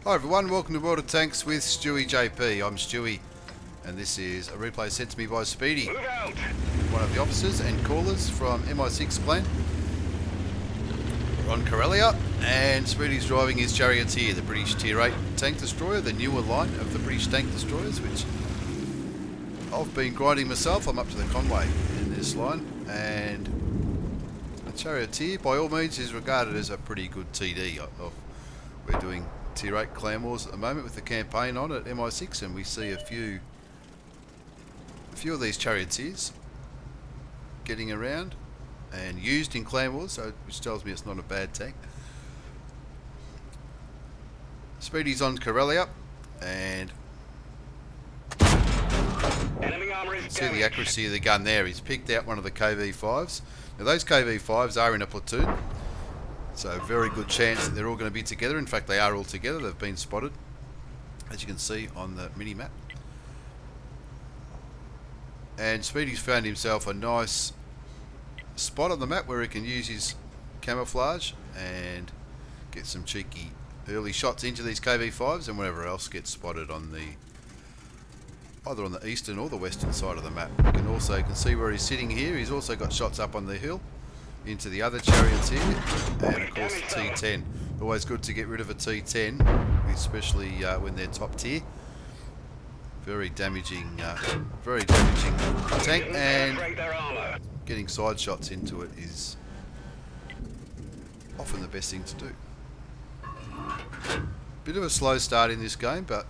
Hi everyone, welcome to World of Tanks with stewiejp. I'm Stewie, and this is a replay sent to me by Speedy, one of the officers and callers from MI6 clan. We're on Corellia, and Speedy's driving his Charioteer, the British Tier 8 tank destroyer, the newer line of the British tank destroyers, which I've been grinding myself. I'm up to the Conway in this line, and the Charioteer by all means is regarded as a pretty good TD. We're doing Tier 8 clan wars at the moment with the campaign on at MI6, and we see a few of these Charioteers getting around and used in clan wars, which tells me it's not a bad tank. Speedy's on Corellia, and see the accuracy of the gun there. He's picked out one of the KV5s. Now those KV5s are in a platoon, so very good chance that they're all going to be together. In fact, they are all together. They've been spotted, as you can see on the mini map. And Speedy's found himself a nice spot on the map where he can use his camouflage and get some cheeky early shots into these KV5s and whatever else gets spotted on either on the eastern or the western side of the map. You can see where he's sitting here. He's also got shots up on the hill into the other Charioteer, and of course the T10. Always good to get rid of a T10, especially when they're top tier. Very damaging tank, and getting side shots into it is often the best thing to do. Bit of a slow start in this game, but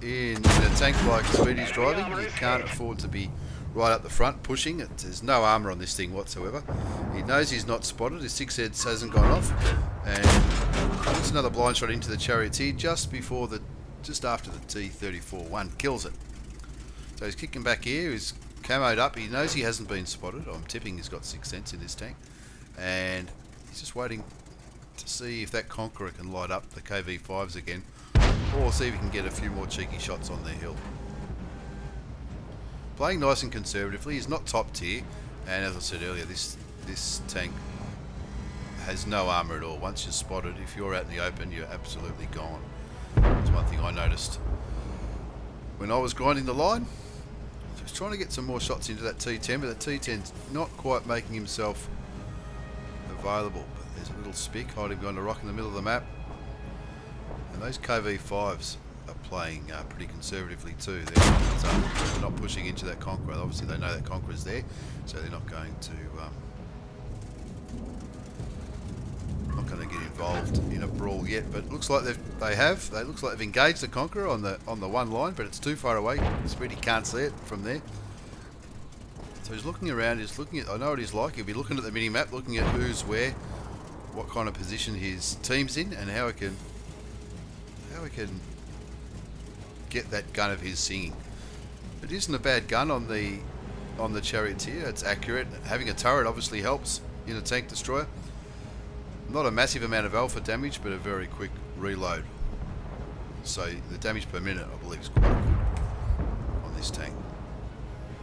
in a tank like Speedy's driving, you can't afford to be right up the front pushing. There's no armour on this thing whatsoever. He knows he's not spotted. His 6 heads hasn't gone off, and puts another blind shot into the Charioteer just after the T-34-1 kills it. So he's kicking back here. He's camoed up. He knows he hasn't been spotted. I'm tipping he's got 6 cents in this tank, and he's just waiting to see if that Conqueror can light up the KV5s again, or see if he can get a few more cheeky shots on the hill. Playing nice and conservatively. He's not top tier, and as I said earlier, this tank has no armour at all. Once you're spotted, if you're out in the open, you're absolutely gone. That's one thing I noticed when I was grinding the line. I was trying to get some more shots into that T10, but the T10's not quite making himself available. But there's a little spick hiding behind a rock in the middle of the map, and those KV5s are playing pretty conservatively too. They're not pushing into that Conqueror. Obviously they know that Conqueror's there, so they're not going to get involved in a brawl yet. But it looks like they looks like they've engaged the Conqueror on the one line, but it's too far away. Speedy can't see it from there. So he's looking around. He's looking at. I know what he's like. He'll be looking at the mini map, looking at who's where, what kind of position his team's in, and how he can get that gun of his singing. It isn't a bad gun on the Charioteer. It's accurate. Having a turret obviously helps in a tank destroyer. Not a massive amount of alpha damage, but a very quick reload. So the damage per minute, I believe, is quite good on this tank.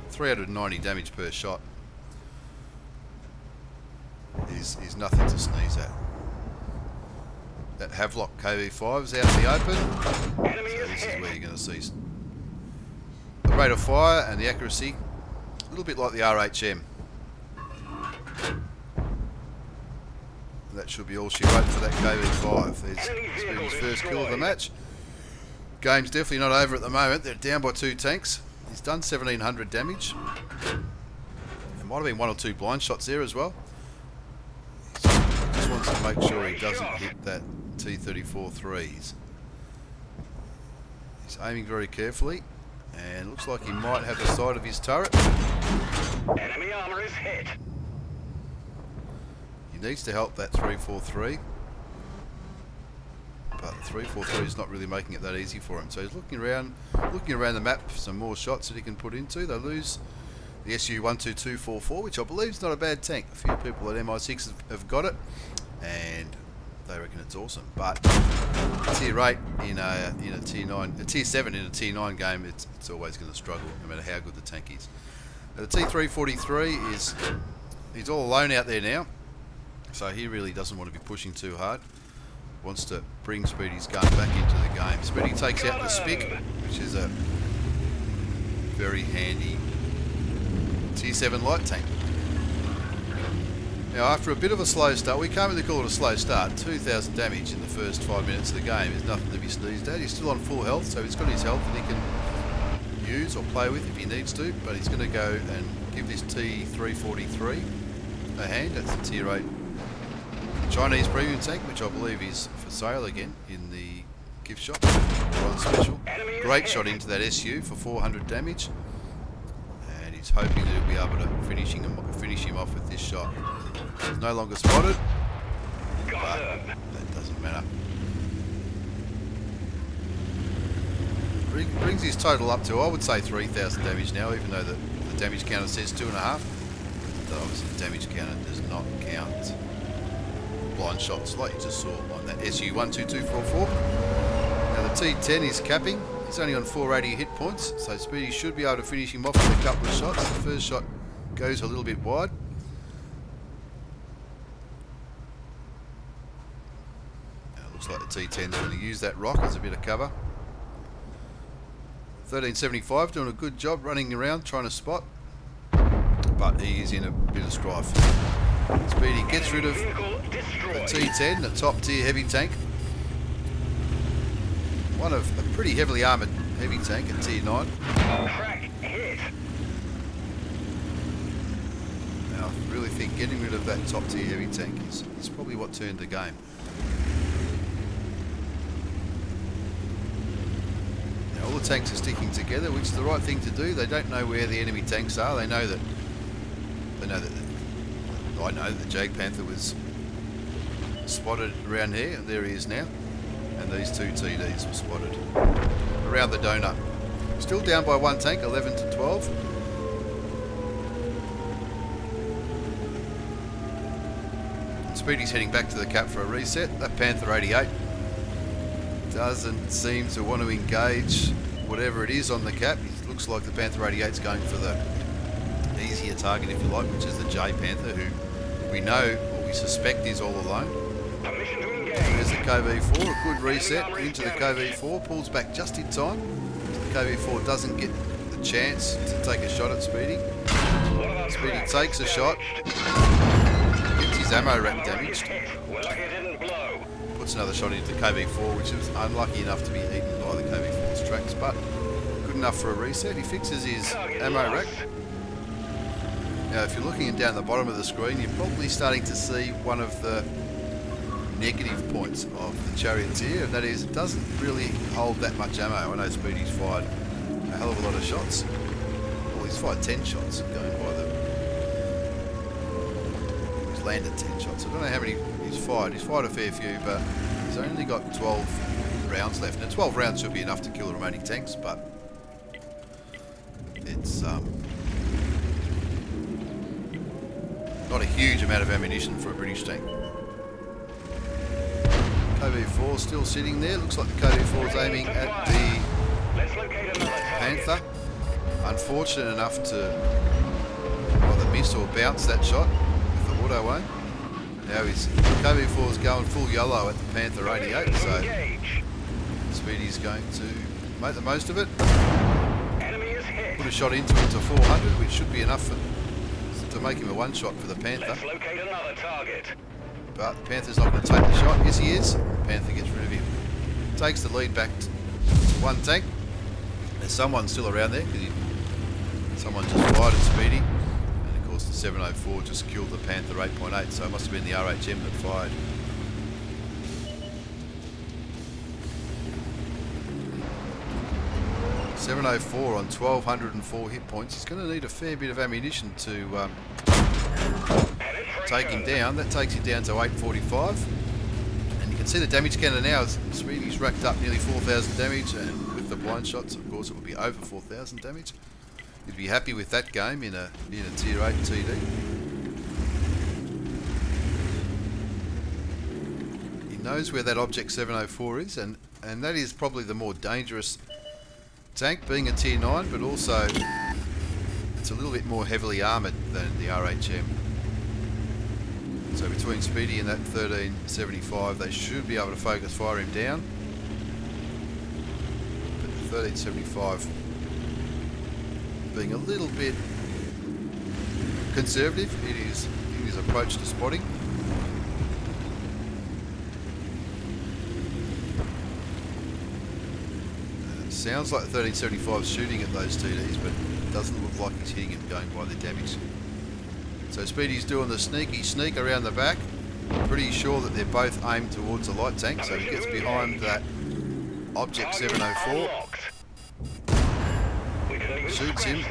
390 damage per shot is nothing to sneeze at. That Havelock KV5's out in the open, so this is where you're going to see the rate of fire and the accuracy, a little bit like the RHM. That should be all she wrote for that KV5. There's Speedy's first kill of the match. Game's definitely not over at the moment. They're down by 2 tanks. He's done 1700 damage. There might have been 1 or 2 blind shots there as well. He just wants to make sure he doesn't hit that T-34-3s. He's aiming very carefully, and looks like he might have the side of his turret. Enemy armor is hit. He needs to help that 343, but the 343 is not really making it that easy for him. So he's looking around the map for some more shots that he can put into. They lose the SU-12244, which I believe is not a bad tank. A few people at MI6 have got it, and they reckon it's awesome. But Tier 8 in a Tier 9, a Tier 7 in a Tier 9 game, it's always going to struggle, no matter how good the tank is. Now, the T-343 he's all alone out there now. So he really doesn't want to be pushing too hard. wants to bring Speedy's gun back into the game. Speedy takes out the Spick, which is a very handy Tier 7 light tank. Now, after a bit of a slow start, we can't really call it a slow start. 2,000 damage in the first 5 minutes of the game is nothing to be sneezed at. He's still on full health, so he's got his health that he can use or play with if he needs to, but he's going to go and give this T343 a hand. That's the Tier 8 Chinese premium tank, which I believe is for sale again in the gift shop or on special. Great shot into that SU for 400 damage, and he's hoping that he'll be able to finish him off with this shot. He's no longer spotted, but that doesn't matter. Brings his total up to, I would say, 3,000 damage now, even though the damage counter says 2.5. But obviously the damage counter does not count blind shots like you just saw on that SU12244. Now the T10 is capping. He's only on 480 hit points, so Speedy should be able to finish him off with a couple of shots. The first shot goes a little bit wide. Now it looks like the T10's going to use that rock as a bit of cover. 1375 doing a good job running around trying to spot, but he is in a bit of strife. Speedy gets rid of the T10, the top tier heavy tank. One of a pretty heavily armoured heavy tank at Tier 9. Now I really think getting rid of that top tier heavy tank is probably what turned the game. All the tanks are sticking together, which is the right thing to do. They don't know where the enemy tanks are. I know that the Jag Panther was spotted around here, and there he is now. And these two TDs were spotted around the donut. Still down by one tank, 11 to 12. And Speedy's heading back to the cap for a reset. That Panther 88 doesn't seem to want to engage whatever it is on the cap. It looks like the Panther 88's going for the easier target, if you like, which is the J Panther, who we know or we suspect is all alone. There's the KV4, a good reset into the KV4, pulls back just in time. The KV4 doesn't get the chance to take a shot at Speedy. Speedy takes a shot, gets his ammo rack damaged. Puts another shot into KV4, which was unlucky enough to be eaten by the KV4's tracks, but good enough for a reset. He fixes his ammo rack. Now, if you're looking down the bottom of the screen, you're probably starting to see one of the negative points of the Charioteer, and that is it doesn't really hold that much ammo. I know Speedy's fired a hell of a lot of shots. Well, he's fired 10 shots going by the... He's landed 10 shots. I don't know how many he's fired. He's fired a fair few, but he's only got 12 rounds left. Now 12 rounds should be enough to kill the remaining tanks, but it's not a huge amount of ammunition for a British tank. KV4 still sitting there. Looks like the KV4 is aiming at the Panther. Unfortunate enough to either miss or bounce that shot with the auto aim. Now his KV4 is going full yellow at the Panther 88, so Speedy's going to make the most of it. Put a shot into it to 400, which should be enough to make him a one shot for the Panther. But the Panther's not going to take the shot. Yes, he is. The Panther gets rid of him. Takes the lead back to one tank. There's someone still around there because someone just fired at Speedy. And of course the 704 just killed the Panther 8.8, so it must have been the RHM that fired. .704 on 1,204 hit points. He's going to need a fair bit of ammunition to take him down. That takes him down to 845. And you can see the damage counter now. Speedy's racked up nearly 4,000 damage, and with the blind shots, of course, it will be over 4,000 damage. You'd be happy with that game in a Tier 8 TD. He knows where that Object 704 is, and that is probably the more dangerous tank, being a Tier 9, but also it's a little bit more heavily armoured than the RHM. So between Speedy and that 1375, they should be able to focus fire him down. But the 1375 being a little bit conservative in his approach to spotting. Sounds like 1375 is shooting at those TDs, but it doesn't look like he's hitting him going by the damage. So Speedy's doing the sneaky sneak around the back. Pretty sure that they're both aimed towards the light tank, so he gets behind that Object 704. Shoots him.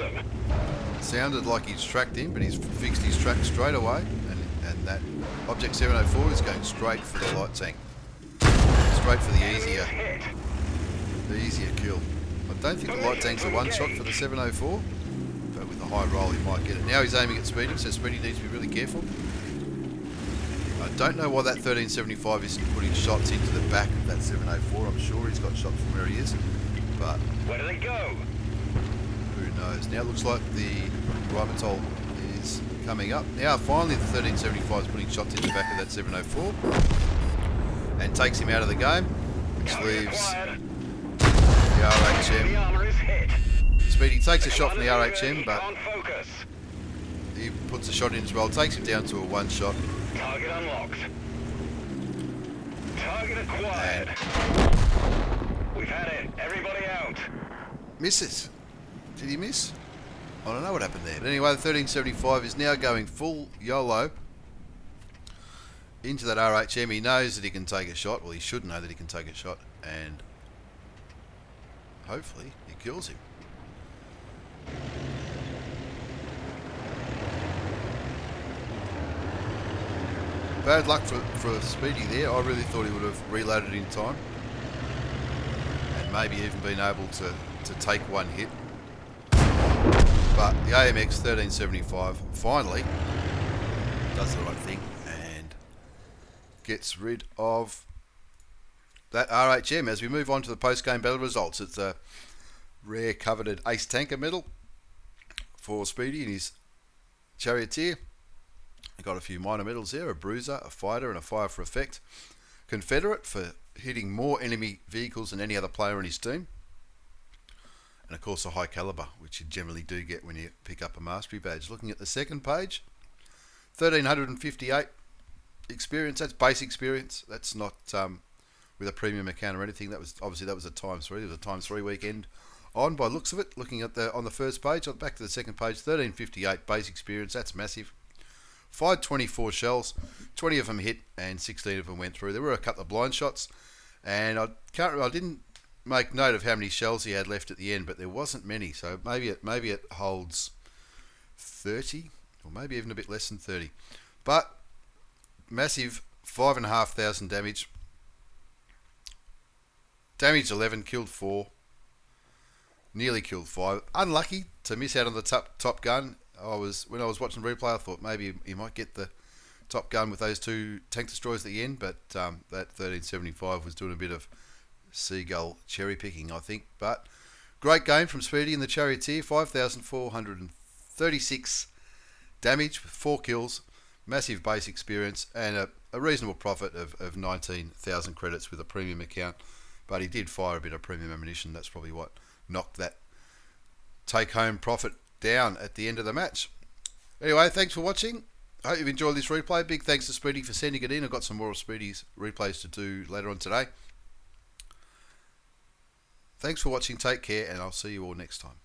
Sounded like he's tracked him, but he's fixed his track straight away, and that Object 704 is going straight for the light tank. Straight for the easier kill. I don't think the light tank's a one shot for the 704, but with a high roll he might get it. Now he's aiming at Speedy, so Speedy needs to be really careful. I don't know why that 1375 isn't putting shots into the back of that 704. I'm sure he's got shots from where he is, but where do they go? Who knows? Now it looks like the Repeatable is coming up. Now finally the 1375 is putting shots in the back of that 704 and takes him out of the game, which leaves the RHM. Speedy takes a shot from the RHM, but he puts a shot in as well. Takes him down to a one shot. Target unlocked. Target acquired. We've had it. Everybody out. Misses. Did he miss? I don't know what happened there. But anyway, the 1375 is now going full YOLO into that RHM. He knows that he can take a shot. Well, he should know that he can take a shot, and hopefully he kills him. Bad luck for Speedy there. I really thought he would have reloaded in time and maybe even been able to take one hit. But the AMX 1375 finally does the right thing and gets rid of that RHM. As we move on to the post-game battle results, it's a rare coveted ace tanker medal for Speedy and his Charioteer. Got a few minor medals there, a bruiser, a fighter and a fire for effect. Confederate for hitting more enemy vehicles than any other player in his team. And of course a high caliber, which you generally do get when you pick up a mastery badge. Looking at the second page, 1358 experience. That's base experience. That's not with a premium account or anything. That was obviously that was a ×3. It was a ×3 weekend on by looks of it. Looking at on the first page, back to the second page, 1358 base experience. That's massive. Fired 24 shells, 20 of them hit and 16 of them went through. There were a couple of blind shots, and I didn't make note of how many shells he had left at the end, but there wasn't many. So maybe it holds 30, or maybe even a bit less than 30. But massive 5,500 damage. Damaged 11, killed 4, nearly killed 5. Unlucky to miss out on the top gun. When I was watching the replay, I thought maybe he might get the top gun with those two tank destroyers at the end, but that 1375 was doing a bit of seagull cherry picking, I think. But great game from Speedy in the Charioteer, 5,436 damage with 4 kills, massive base experience, and a reasonable profit of 19,000 credits with a premium account. But he did fire a bit of premium ammunition. That's probably what knocked that take-home profit down at the end of the match. Anyway, thanks for watching. I hope you've enjoyed this replay. Big thanks to Speedy for sending it in. I've got some more of Speedy's replays to do later on today. Thanks for watching. Take care, and I'll see you all next time.